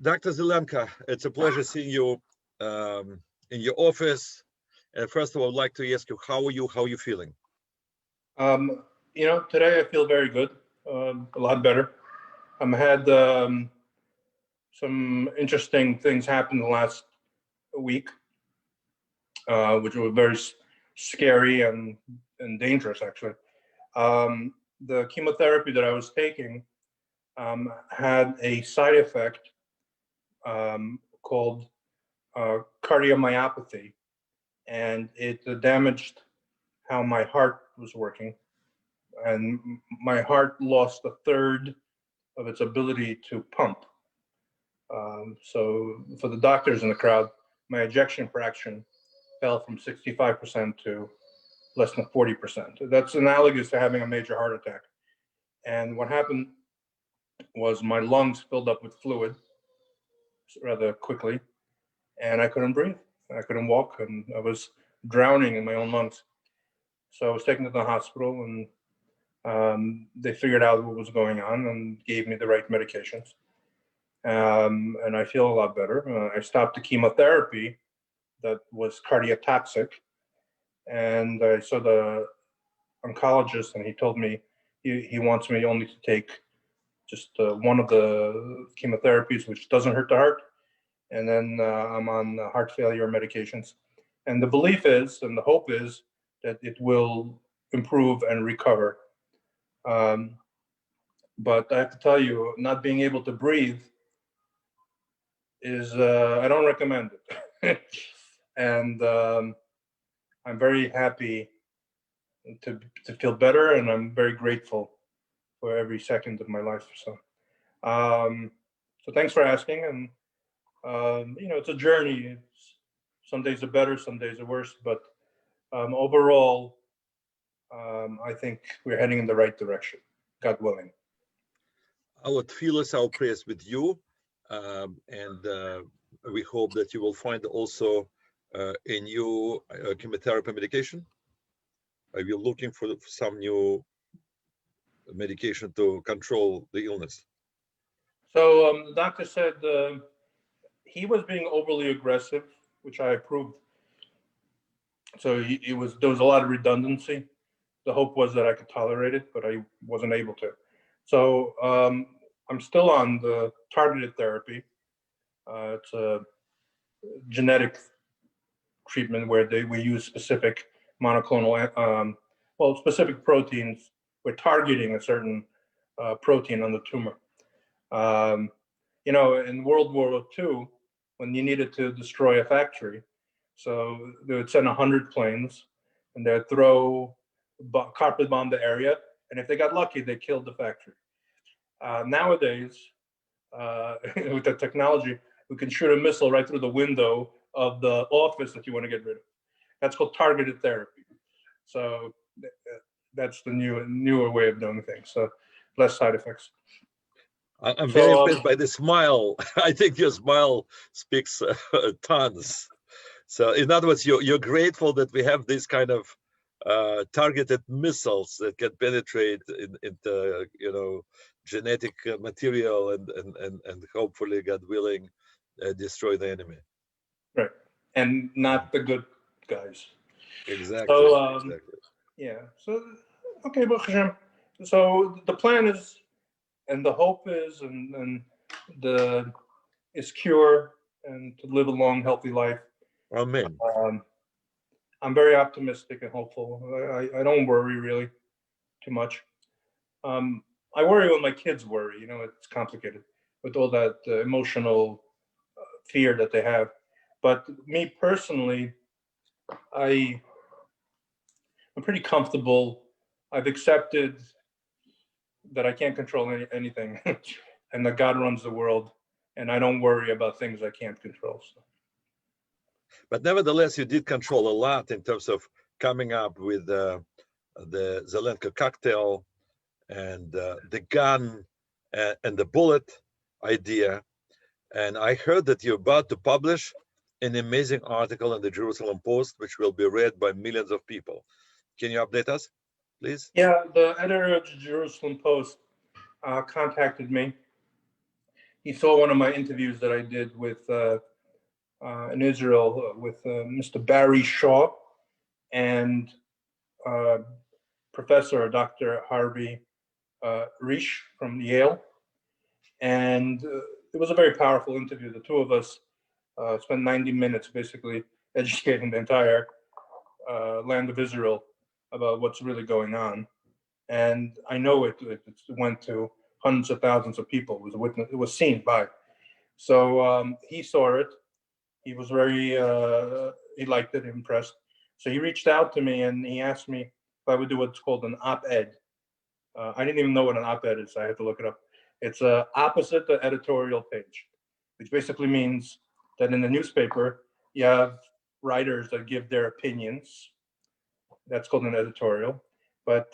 Dr. Zelenko, it's a pleasure seeing you in your office. And first of all, I'd like to ask you, how are you? How are you feeling? Today I feel very good, a lot better. I've had some interesting things happen the last week, which were very scary and dangerous, actually. The chemotherapy that I was taking had a side effect called cardiomyopathy, and it damaged how my heart was working. And my heart lost a third of its ability to pump. So for the doctors in the crowd, my ejection fraction fell from 65% to less than 40%. That's analogous to having a major heart attack. And what happened was my lungs filled up with fluid rather quickly, and I couldn't breathe. I couldn't walk, and I was drowning in my own lungs. So I was taken to the hospital, and they figured out what was going on and gave me the right medications. And I feel a lot better. I stopped the chemotherapy that was cardiotoxic, and I saw the oncologist, and he told me he wants me only to take just one of the chemotherapies, which doesn't hurt the heart, and then I'm on heart failure medications. And the belief is, and the hope is, that it will improve and recover. But I have to tell you, not being able to breathe is, I don't recommend it. And I'm very happy to feel better, and I'm very grateful for every second of my life. So thanks for asking. And it's a journey. Some days are better, some days are worse, but overall, I think we're heading in the right direction, God willing. Our feelers are prayers with you, and we hope that you will find also a new chemotherapy medication. Are you looking for some new medication to control the illness? So the doctor said he was being overly aggressive, which I approved. So there was a lot of redundancy. The hope was that I could tolerate it, but I wasn't able to. So I'm still on the targeted therapy. It's a genetic treatment where we use specific monoclonal, specific proteins. We're targeting a certain protein on the tumor. In World War II, when you needed to destroy a factory, so they would send 100 planes, and they'd throw carpet bomb the area, and if they got lucky, they killed the factory. Nowadays, with the technology, we can shoot a missile right through the window of the office that you want to get rid of. That's called targeted therapy. So that's the newer way of doing things. So less side effects. I'm very impressed by the smile. I think your smile speaks tons. So in other words, you're grateful that we have this kind of targeted missiles that can penetrate into genetic material and hopefully, God willing, destroy the enemy. Right, and not the good guys. Exactly. So exactly. Yeah. So okay, Baruch Hashem. So the plan is, and the hope is, and is cure and to live a long, healthy life. Amen. I'm very optimistic and hopeful. I don't worry really too much. I worry when my kids worry. It's complicated with all that emotional fear that they have. But me personally, I'm pretty comfortable. I've accepted that I can't control anything and that God runs the world, and I don't worry about things I can't control. So. But nevertheless, you did control a lot in terms of coming up with the Zelenko cocktail and the gun and the bullet idea. And I heard that you're about to publish an amazing article in the Jerusalem Post, which will be read by millions of people. Can you update us, please? Yeah, the editor of the Jerusalem Post contacted me, he saw one of my interviews that I did with in Israel with Mr. Barry Shaw and Professor Dr. Harvey Risch from Yale. And it was a very powerful interview. The two of us spent 90 minutes basically educating the entire land of Israel about what's really going on. And I know it went to hundreds of thousands of people. It was witness, it was seen by. So he saw it. He was very, he liked it, impressed. So he reached out to me and he asked me if I would do what's called an op-ed. I didn't even know what an op-ed is. I had to look it up. It's opposite the editorial page, which basically means that in the newspaper, you have writers that give their opinions. That's called an editorial. But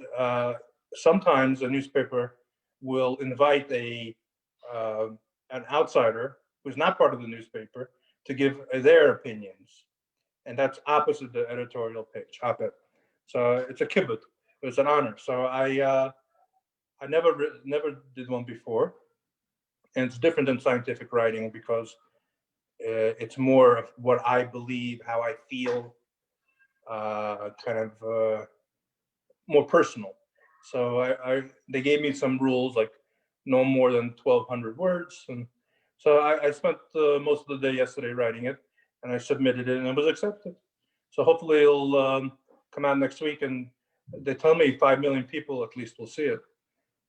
sometimes a newspaper will invite an outsider who's not part of the newspaper to give their opinions. And that's opposite the editorial page, op-ed. So it's a kibbutz. It's an honor. So I never did one before. And it's different than scientific writing because it's more of what I believe, how I feel, kind of more personal. So they gave me some rules, like no more than 1,200 words. And so I spent most of the day yesterday writing it, and I submitted it, and it was accepted. So hopefully it'll come out next week, and they tell me 5 million people at least will see it.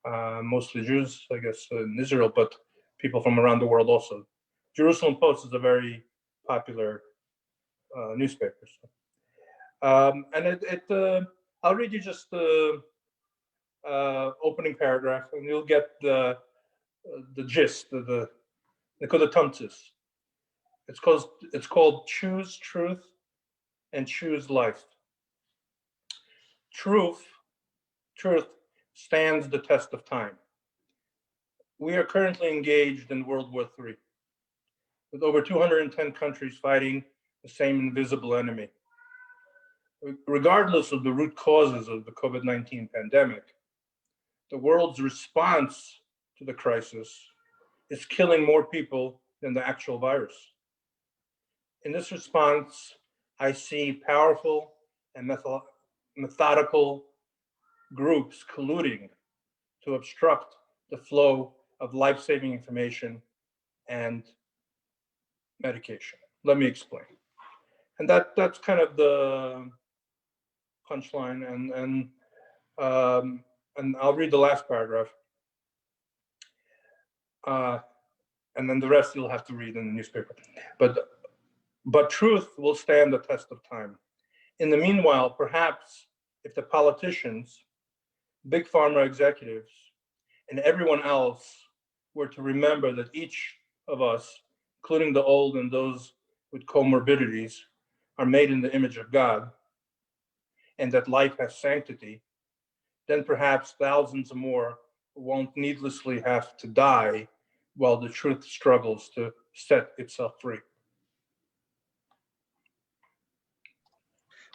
Mostly Jews, I guess, in Israel, but people from around the world also. Jerusalem Post is a very popular newspaper. So. And I'll read you just the opening paragraph, and you'll get the gist, the nekudatumtis. It's called Choose Truth and Choose Life. Truth stands the test of time. We are currently engaged in World War III, with over 210 countries fighting the same invisible enemy. Regardless of the root causes of the COVID-19 pandemic, the world's response to the crisis is killing more people than the actual virus. In this response, I see powerful and methodical groups colluding to obstruct the flow of life-saving information and medication. Let me explain. And that's kind of the punchline, and I'll read the last paragraph. And then the rest you'll have to read in the newspaper. But truth will stand the test of time. In the meanwhile, perhaps if the politicians, big pharma executives, and everyone else were to remember that each of us, including the old and those with comorbidities, are made in the image of God, and that life has sanctity, then perhaps thousands more won't needlessly have to die while the truth struggles to set itself free.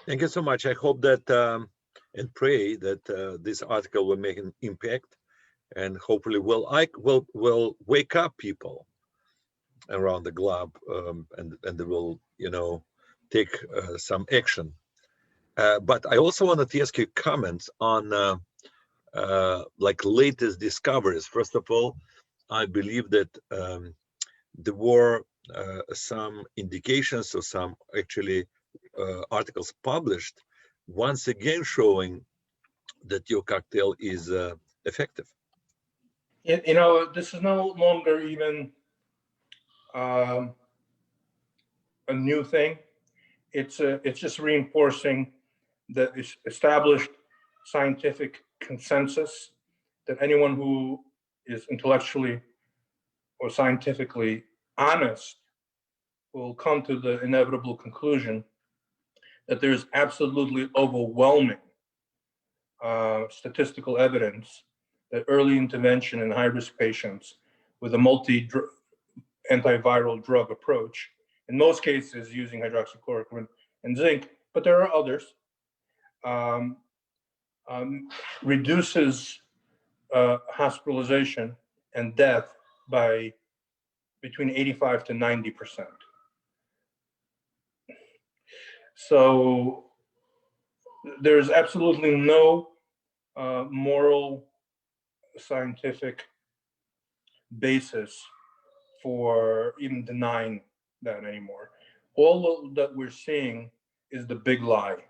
Thank you so much. I hope that and pray that this article will make an impact, and hopefully will wake up people around the globe, and they will, take some action. But I also wanted to ask you comments on like latest discoveries. First of all, I believe that there were some indications or some actually articles published once again showing that your cocktail is effective. This is no longer even a new thing. It's just reinforcing the established scientific consensus that anyone who is intellectually or scientifically honest will come to the inevitable conclusion that there's absolutely overwhelming statistical evidence that early intervention in high-risk patients with a antiviral drug approach, in most cases using hydroxychloroquine and zinc, but there are others, reduces hospitalization and death by between 85 to 90%. So there's absolutely no moral, scientific basis for even denying that anymore. All that we're seeing is the big lie.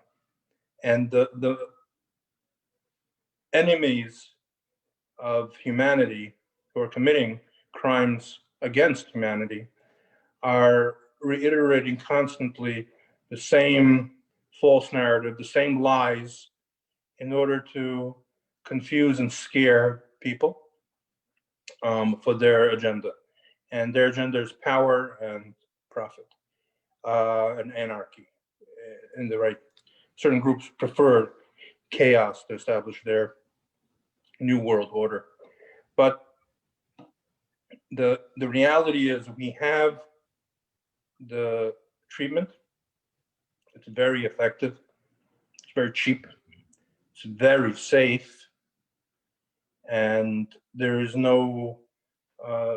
And the enemies of humanity who are committing crimes against humanity are reiterating constantly the same false narrative, the same lies, in order to confuse and scare people for their agenda. And their agenda is power and profit and anarchy. In the right, certain groups prefer chaos to establish their new world order. But the reality is we have the treatment. It's very effective. It's very cheap. It's very safe. And there is no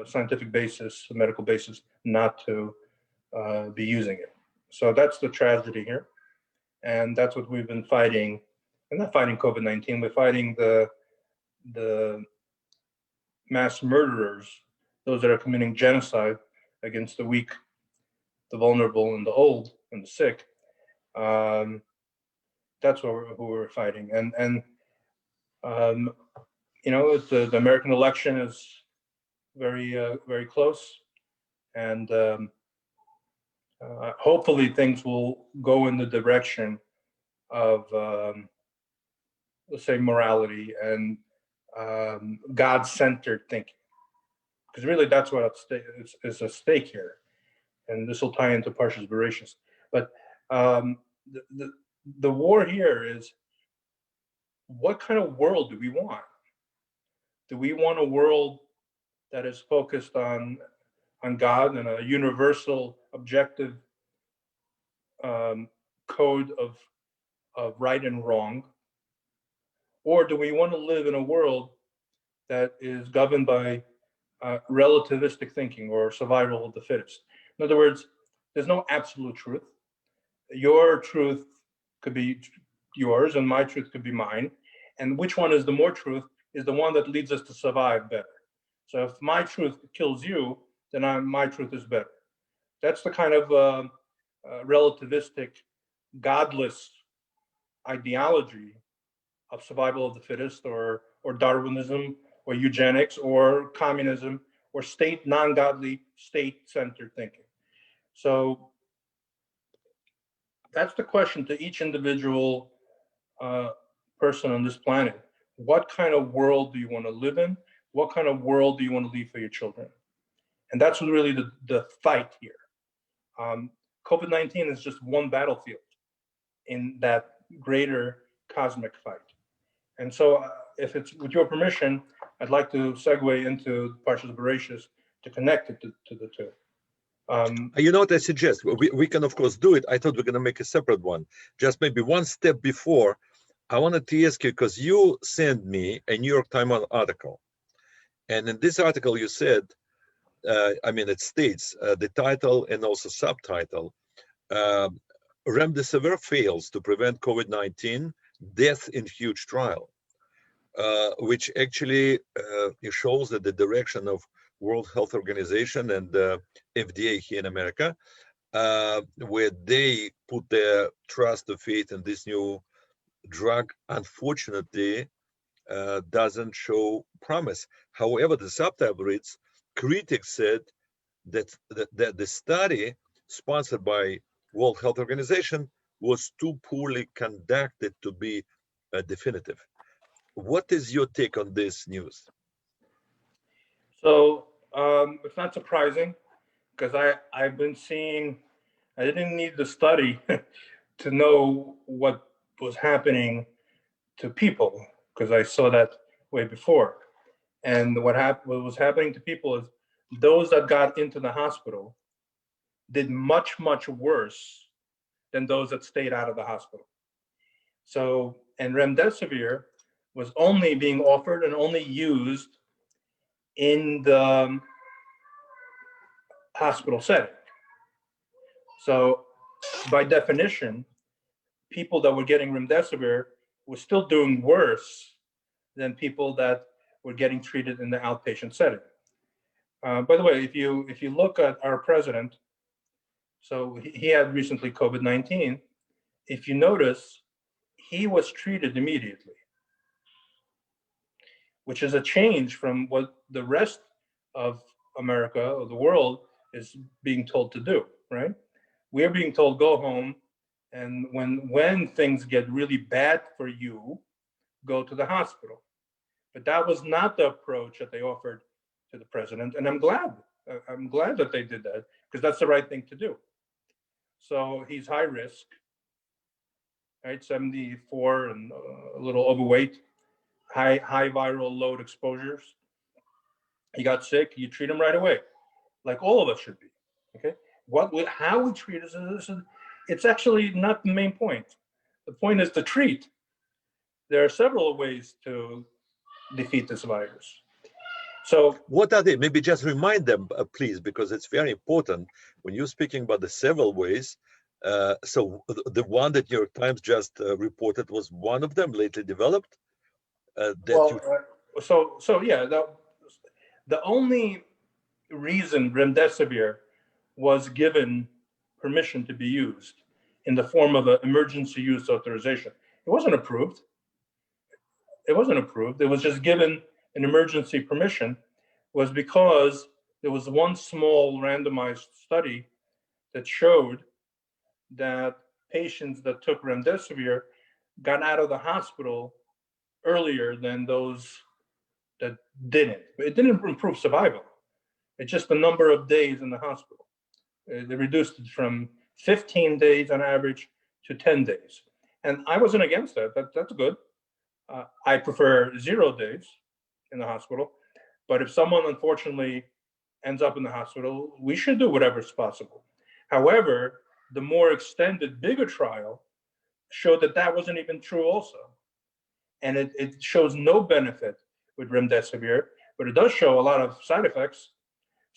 scientific basis, medical basis, not to be using it. So that's the tragedy here. And that's what we've been fighting. We're not fighting COVID-19, we're fighting the mass murderers, those that are committing genocide against the weak, the vulnerable, and the old, and the sick. That's who we're fighting. And you know, the American election is very close. And hopefully things will go in the direction of, let's say, morality and God-centered thinking. Because really that's what is at stake here. And this will tie into Parshas Bereshis. But the war here is, what kind of world do we want? Do we want a world that is focused on God and a universal, objective code of right and wrong? Or do we want to live in a world that is governed by relativistic thinking or survival of the fittest? In other words, there's no absolute truth. Your truth could be yours and my truth could be mine. And which one is the more truth is the one that leads us to survive better. So if my truth kills you, then my truth is better. That's the kind of relativistic, godless ideology of survival of the fittest, or Darwinism, or eugenics, or communism, or non-godly, state-centered thinking. So that's the question to each individual person on this planet. What kind of world do you want to live in? What kind of world do you want to leave for your children? And that's really the fight here. COVID-19 is just one battlefield in that greater cosmic fight. And so if it's with your permission, I'd like to segue into Parshas Bereshis to connect it to the two. You know what I suggest? We can, of course, do it. I thought we are going to make a separate one. Just maybe one step before, I wanted to ask you, because you sent me a New York Times article. And in this article, you said, it states the title and also subtitle, Remdesivir fails to prevent COVID-19, death in huge trial, which actually shows that the direction of World Health Organization and FDA here in America, where they put their trust or faith in this new drug, unfortunately, doesn't show promise. However, the subtitle reads, critics said that the study sponsored by World Health Organization was too poorly conducted to be definitive. What is your take on this news? So it's not surprising, because I've been seeing, I didn't need the study to know what was happening to people, because I saw that way before. And what was happening to people is those that got into the hospital did much, much worse than those that stayed out of the hospital. So, and remdesivir was only being offered and only used in the hospital setting. So by definition, people that were getting remdesivir were still doing worse than people that were getting treated in the outpatient setting. By the way, if you look at our president, so he had recently COVID-19. If you notice, he was treated immediately, which is a change from what the rest of America or the world is being told to do, right? We're being told, go home, and when things get really bad for you, go to the hospital. But that was not the approach that they offered to the president, and I'm glad that they did that, because that's the right thing to do. So he's high risk, right? 74 and a little overweight, high viral load exposures. He got sick, you treat him right away, like all of us should be. Okay, how we treat is it's actually not the main point. The point is to treat. There are several ways to defeat this virus. So what are they? Maybe just remind them, please, because it's very important when you're speaking about the several ways. So the one that New York Times just reported was one of them, lately developed. The only reason remdesivir was given permission to be used in the form of an emergency use authorization. It wasn't approved. It was just given an emergency permission, was because there was one small randomized study that showed that patients that took remdesivir got out of the hospital earlier than those that didn't. It didn't improve survival. It's just the number of days in the hospital. They reduced it from 15 days on average to 10 days. And I wasn't against that. That's good. I prefer 0 days in the hospital. But if someone unfortunately ends up in the hospital, we should do whatever's possible. However, the more extended, bigger trial showed that that wasn't even true also. And it shows no benefit with remdesivir, but it does show a lot of side effects.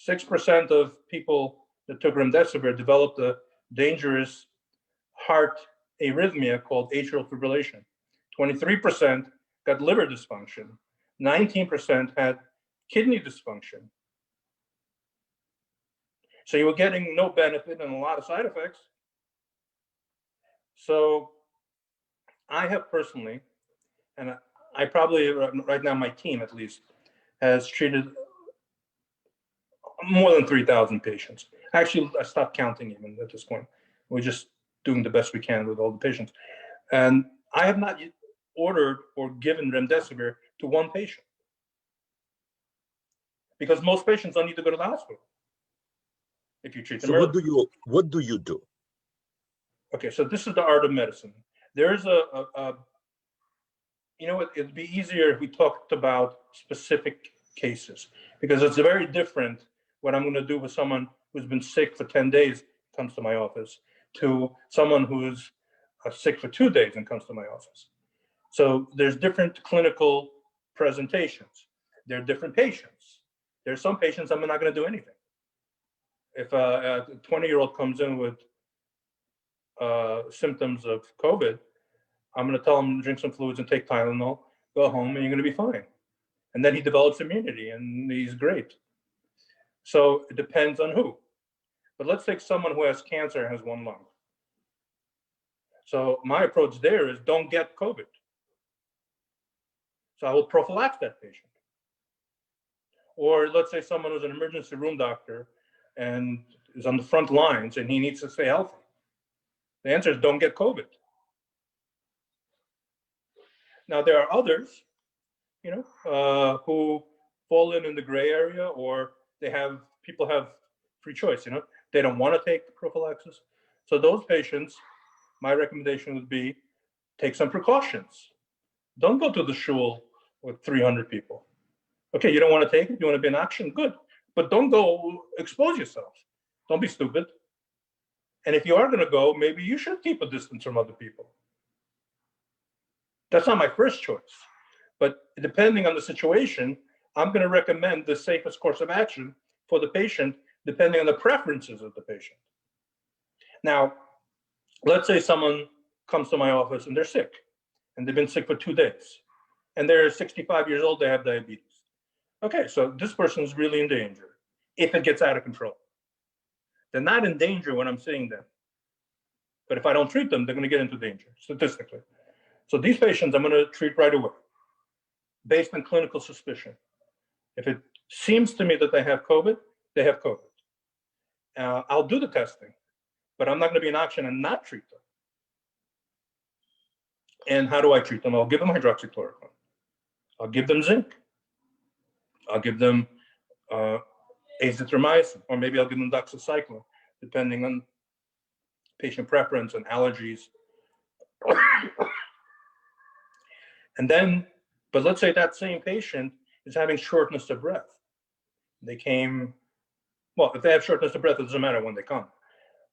6% of people that took remdesivir developed a dangerous heart arrhythmia called atrial fibrillation. 23% got liver dysfunction. 19% had kidney dysfunction. So you were getting no benefit and a lot of side effects. So I have personally, and I probably, right now my team at least, has treated more than 3,000 patients. Actually, I stopped counting even at this point. We're just doing the best we can with all the patients. And I have not ordered or given remdesivir to one patient, because most patients don't need to go to the hospital if you treat them early. What do you do? Okay, so this is the art of medicine. There's it'd be easier if we talked about specific cases, because it's very different what I'm going to do with someone who's been sick for 10 days, comes to my office, to someone who's sick for 2 days and comes to my office. So there's different clinical presentations. There are different patients. There's some patients I'm not going to do anything. If a 20-year-old comes in with symptoms of COVID, I'm going to tell him to drink some fluids and take Tylenol, go home, and you're going to be fine. And then he develops immunity, and he's great. So it depends on who. But let's take someone who has cancer and has one lung. So my approach there is don't get COVID. So I will prophylax that patient. Or let's say someone who's an emergency room doctor and is on the front lines and he needs to stay healthy. The answer is don't get COVID. Now there are others, who fall in the gray area, or people have free choice. They don't want to take prophylaxis. So those patients, my recommendation would be take some precautions. Don't go to the shul with 300 people. Okay, you don't want to take it, you want to be in action, good. But don't go expose yourself. Don't be stupid. And if you are going to go, maybe you should keep a distance from other people. That's not my first choice. But depending on the situation, I'm going to recommend the safest course of action for the patient depending on the preferences of the patient. Now, let's say someone comes to my office and they're sick, and they've been sick for 2 days, and they're 65 years old, they have diabetes. Okay, so this person is really in danger if it gets out of control. They're not in danger when I'm seeing them. But if I don't treat them, they're going to get into danger statistically. So these patients I'm going to treat right away based on clinical suspicion. If it seems to me that they have COVID, they have COVID. I'll do the testing, but I'm not going to be an option and not treat them. And how do I treat them? I'll give them hydroxychloroquine. I'll give them zinc. I'll give them azithromycin, or maybe I'll give them doxycycline, depending on patient preference and allergies. And then, but let's say that same patient is having shortness of breath. They came, well, if they have shortness of breath, it doesn't matter when they come.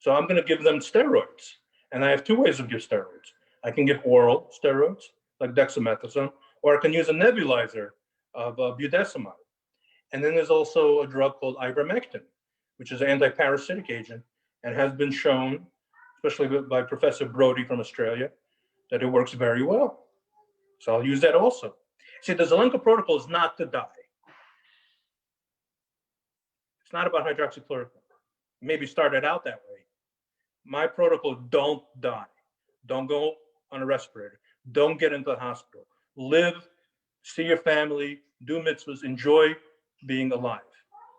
So I'm going to give them steroids. And I have 2 ways of giving steroids. I can give oral steroids, like dexamethasone, or I can use a nebulizer of budesonide. And then there's also a drug called ivermectin, which is an anti-parasitic agent and has been shown, especially by Professor Brody from Australia, that it works very well. So I'll use that also. See, the Zelenko protocol is not to die. It's not about hydroxychloroquine. Maybe started out that way. My protocol, don't die. Don't go on a respirator. Don't get into the hospital. Live, see your family, do mitzvahs, enjoy being alive.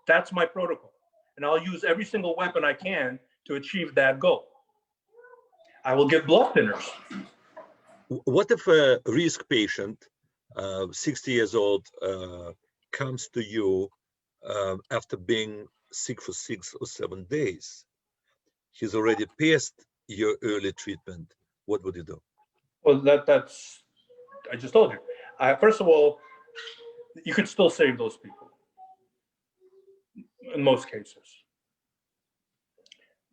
That's my protocol. And I'll use every single weapon I can to achieve that goal. I will give blood thinners. What if a risk patient, 60 years old, comes to you after being sick for 6 or 7 days? He's already past your early treatment. What would you do? Well, that's, I just told you. First of all, you could still save those people in most cases.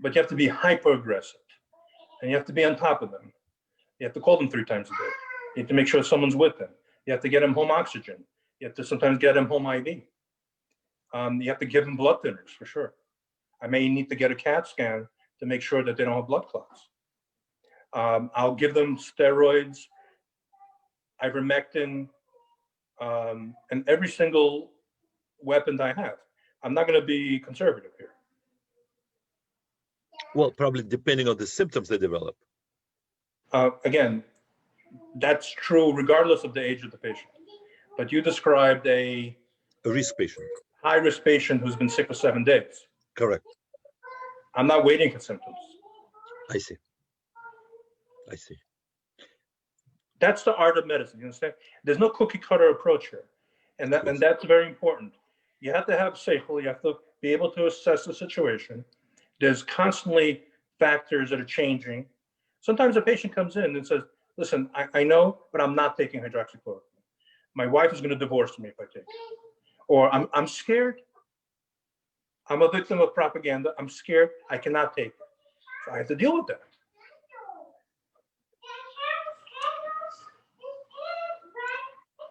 But you have to be hyper aggressive and you have to be on top of them. You have to call them 3 times a day. You have to make sure someone's with them. You have to get them home oxygen. You have to sometimes get them home IV. You have to give them blood thinners for sure. I may need to get a CAT scan to make sure that they don't have blood clots. I'll give them steroids, ivermectin, and every single weapon that I have. I'm not going to be conservative here. Well, probably depending on the symptoms they develop. Again, that's true regardless of the age of the patient. But you described a risk patient, high-risk patient who's been sick for 7 days. Correct. I'm not waiting for symptoms. I see. I see. That's the art of medicine. You understand? There's no cookie-cutter approach here, and that's very important. You have to have seichel. You have to be able to assess the situation. There's constantly factors that are changing. Sometimes a patient comes in and says, listen, I know, but I'm not taking hydroxychloroquine. My wife is going to divorce me if I take it. Or I'm scared. I'm a victim of propaganda. I'm scared. I cannot take it. So I have to deal with that.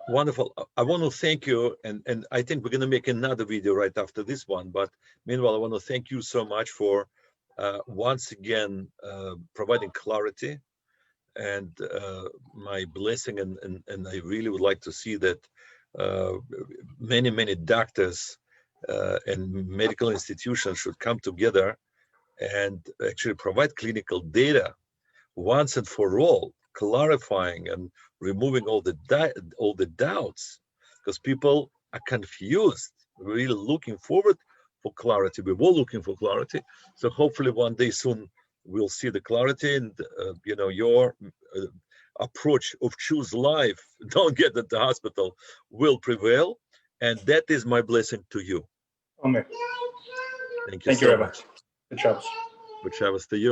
Wonderful. I want to thank you. And I think we're going to make another video right after this one. But meanwhile, I want to thank you so much for once again providing clarity and my blessing. And I really would like to see that many doctors and medical institutions should come together and actually provide clinical data once and for all, clarifying and removing all the doubts, because people are confused. We're really looking forward for clarity. We're all looking for clarity. So hopefully one day soon we'll see the clarity, and your approach of choose life, don't get at the hospital, will prevail. And that is my blessing to you. Amen. Thank you very much. Good Shabbos. Good Shabbos to you.